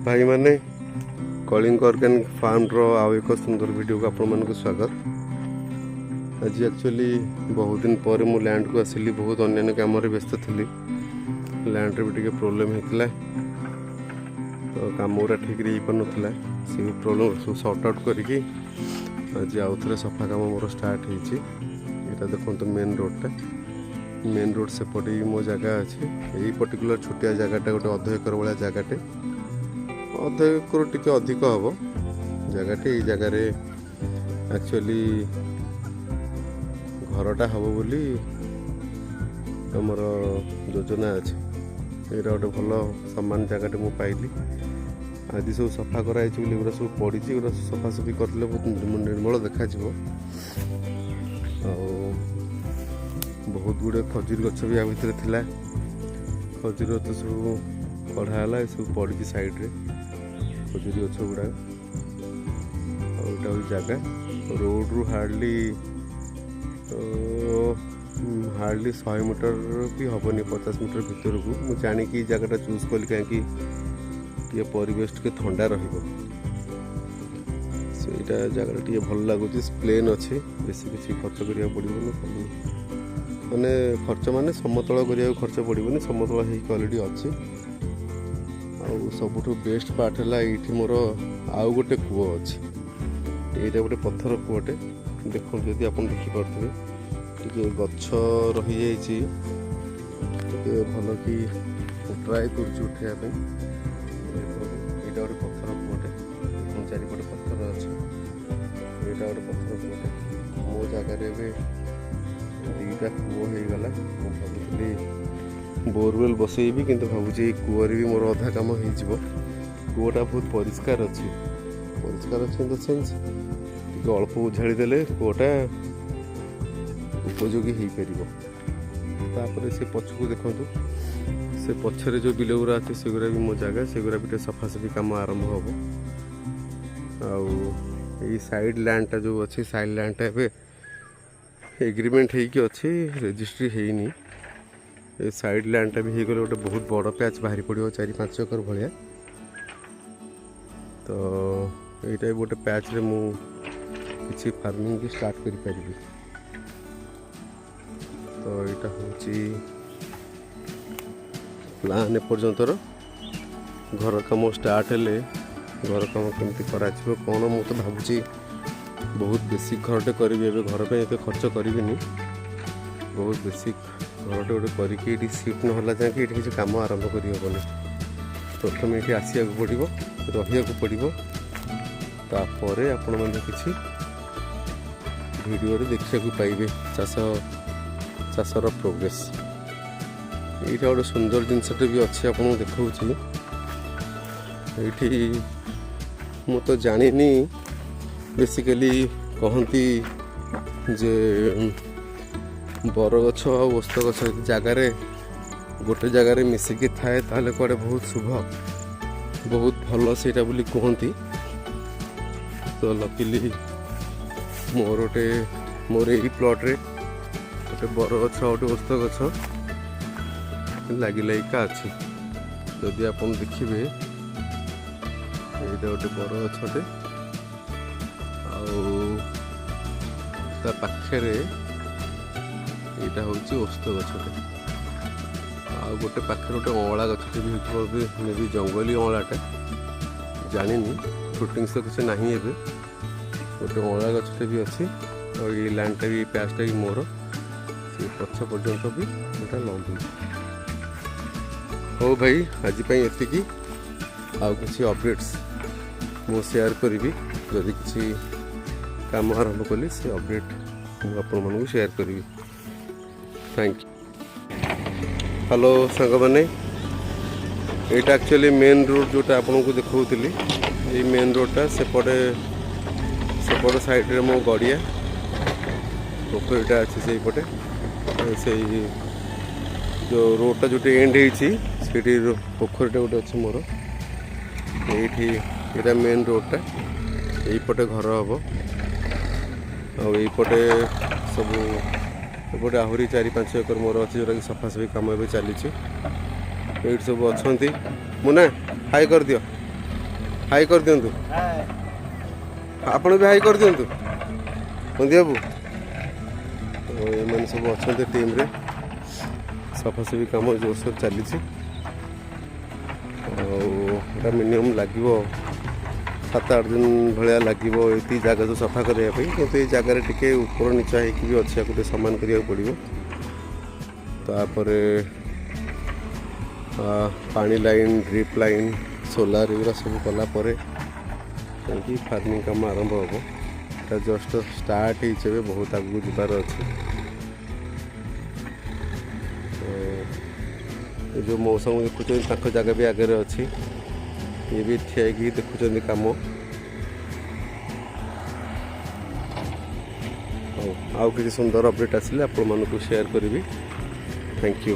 भाई मैंने Kalinga organic farm रो आउ एक सुंदर वीडियो को आपण मानक स्वागत। आज एक्चुअली बहुत दिन पर मु लैंड को आसिली, बहुत अन्य काम व्यस्त थी। लैंड रे भी टिके प्रोब्लेम होता तो काम गुरा ठीक रे पार नाला, से प्रोब्लेम सब सॉर्ट आउट करके आज आउ थे सफा काम मोर स्टार्ट होती। यहाँ देखो तो मेन रोड सेपटे भी मो जगह अच्छे। यही पर्टिकुलर छोटिया जगहटा गोटे अध एकर भाया जगहटे, अध एकर टी अधिक हम जगहटे। ये जगार एक्चुअली घरटा हम बोली आमर योजना अच्छे। ये गोटे भल सामान जगहटे मुझे पाइली। आज सब सफा कराई सब पड़ी, सफासफी करले बहुत निर्मल देखा। बहुत गुड़े खजूर गछ भी आ भर था। खजूर तो सब कढ़ाला, सब पड़ी साइड रे खजूरी गछ गुड़ा। आटा जगह रोड रू हार्डली 100 मीटर भी हेनी, 50 मीटर भर को मुझे जाणी जगहटा चूज कली कहीं परिवेश टे ठंडा रहीटा। जगह टे भल लगुच, प्लेन अच्छे, बेसी किसी खर्च करा पड़ो माने खर्च माने समतल करा खर्च पड़ोनी, समतल ऑलरेडी अच्छे। सबुठ बेस्ट पार्ट है ये मोर आउ गोटे कूଅ अच्छे। यहाँ गोटे पत्थर कूଅटे देखो, जदि आप देखिपे टे गछ रही जाइए भल कि ट्राए कर उठाइवाई। यहाँ गोटे पत्थर कूଅटे, चारिपटे पत्थर अच्छे। यहाँ गोटे पत्थर कूଅटे मो जगार दुईटा कूଅ हो गला। भावुली बोरवेल बसैबी कि भावुची कूअर भी मोर अधा कम हो। कूअटा बहुत परिष्कार अच्छे, परिष्कार अच्छे इन द सेन्स टे अल्प उझाड़ी देले कूअटा उपयोगी हो पार। से पछकू देखु, से पछरे जो बिल गुरा अच्छे सेगुरा भी मो जगह, सेगुरा भी सफासफी काम आरंभ हम। आई साइड लैंडटा जो अच्छे, साइड लैंडटा ए एग्रीमेंट होगी अच्छे, रजिस्ट्री होनी। ये साइड लैंडटा भी हो गले गोटे बहुत बड़ पैच बाहरी पड़ो, 4-5 एकर भाया। तो यहाँ गोटे पैच रे मु किसी फार्मिंग भी स्टार्ट कर पारि। तो यहाँ हूँ प्लान एपर्तंतर। घर कम स्टार्ट हेले घर कम केमती करा कौन मु तो भावुची बहुत बेसिक घरटे करी। घर पे ये खर्च करी, बहुत बेसिक घरटे गोटे करके सिफ्ट ना जाए कि किसी कम आरंभ करहबनी। प्रथम ये आसिया पड़ो, रहा पड़ो, तापर आपण मैंने किसी वीडियो देखा पाइबे चाषर प्रोग्रेस। ये गोटे सुंदर जिनसटे भी अच्छे, आपको देखा। ये मु तो जानी बेसिकली कहती जे बरगछ आ ओस्त गछ जगार गोटे जगार मिसिकी थाए ताले कड़े बहुत शुभ, बहुत भल से कहती। तो लकीली मोर यही प्लॉट रे गोटे बरगछ गोटे ओस्त गछ लगी अच्छे। जदि आप देखिए ये गोटे बरगछटे पाखे यहाँ हूँ ओस्त गछटे। आ गोटे पाखे गोटे अँला गछटे भी हो, मे भी जंगली अँलाटा जानी, फ्रुटिंग्स तो किसी ना। एवं गोटे अँला गछटे भी अच्छी। और ये लैंडटा भी पैचटा भी मोर से पछ पर्यंत भी गोटा लंबी। हो भाई आज ये आउ किसी अपडेट्स मु शेयर करी। जदि किसी काम आरंभ कली से अपडेट मुझे शेयर करी। Thank you. हेलो सांग मैंने, यहाँ एक्चुअली मेन रोड जोटा आपन को देखी, ये मेन रोडटा सेपटे साइड रे मो गड़िया पोखरीटा अच्छे से पटे। से जो रोडटा जो एंड हो पोखरीटा गोटे अच्छे मोर। ये मेन रोडटा यहीपटे घर हम। आईपटे सब एपटे आहरी 4-5 एकर मोर अच्छे, जोटा कि सफासफी कम ए चली। सब अच्छा मुना हाई कर दियो। ହାଇ କରିଦିଅନ୍ତୁ। ଆପଣ ବି ହାଇ କରିଦିଅନ୍ତୁ ବନ୍ଧି ବାବୁ। ଏମାନେ ସବୁ ଅଛନ୍ତି ଟିମ୍ରେ, ସଫାସଫି କାମ ଜୋରସୋର ଚାଲିଛି। ଆଉ ଏଇଟା ମିନିମମ୍ ଲାଗିବ 7-8 ଦିନ ଭଳିଆ ଲାଗିବ ଏଠି ଜାଗା ଯେଉଁ ସଫା କରିବା ପାଇଁ। କିନ୍ତୁ ଏଇ ଜାଗାରେ ଟିକେ ଉପର ନିଚା ହେଇକି ବି ଅଛି, ଆକୁ ଟିକେ ସମାନ କରିବାକୁ ପଡ଼ିବ। ତାପରେ ପାଣି ଲାଇନ୍, ଡ୍ରିପ୍ ଲାଇନ୍, ସୋଲାର ଏଗୁଡ଼ା ସବୁ କଲା ପରେ ଯାଇକି ଫାର୍ମିଂ କାମ ଆରମ୍ଭ ହେବ। এটা ଜଷ୍ଟ ଷ୍ଟାର୍ଟ ହେଇଛି, ଏବେ ବହୁତ ଆଗକୁ ଯିବାର ଅଛି। ଏ ଯେଉଁ ମୌସମ ଦେଖୁଛନ୍ତି ତାଙ୍କ ଜାଗା ବି ଆଗରେ ଅଛି, ଇଏ ବି ଠିଆ ହେଇକି ଦେଖୁଛନ୍ତି କାମ। ହଉ, ଆଉ କିଛି ସୁନ୍ଦର ଅପଡ଼େଟ୍ ଆସିଲେ ଆପଣମାନଙ୍କୁ ସେୟାର କରିବି। Thank you.